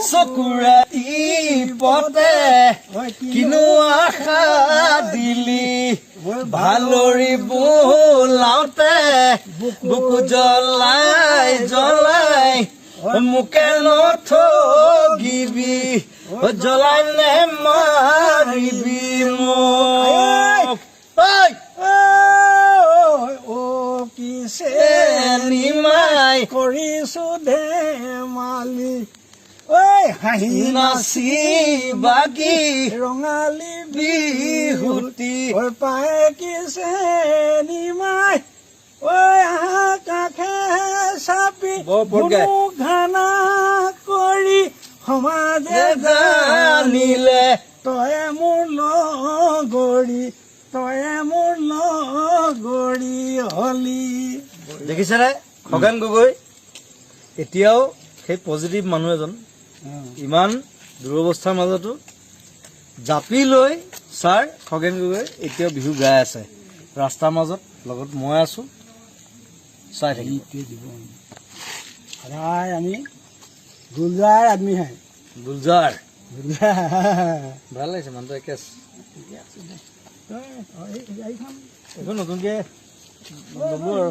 চকুৰাতি পতে কিনো আশা দিলি ভালৰি বোলাওতে বুকু জ্বলাই জ্বলাই মোকে নথগিবি জ্বলাই নে মাৰিবি মোক নিমাই কৰিছো ধেমালি ঐ হাঁহি নাচি বাগি ৰঙালী বিহুতি ঐ পাই কিছে নিমাই ঐ কাষে চাপি ঘানা কৰি সমাজে জানিলে তয়ে মোৰ লগৰী তয়ে মোৰ লগৰী হলি দেখিছেনে খগেন গগৈ এতিয়াও সেই পজিটিভ মানুহ এজন ইমান দুৰৱস্থাৰ মাজতো জাপি লৈ ছাৰ খগেন গগৈ এতিয়াও বিহু গাই আছে ৰাস্তাৰ মাজত লগত মই আছো চাই থাকিব সদায় আমি গুলজাৰ আদমি হে গুলজাৰ ভাল লাগিছে মানুহটো একে এইখন নতুনকে ল'ব আৰু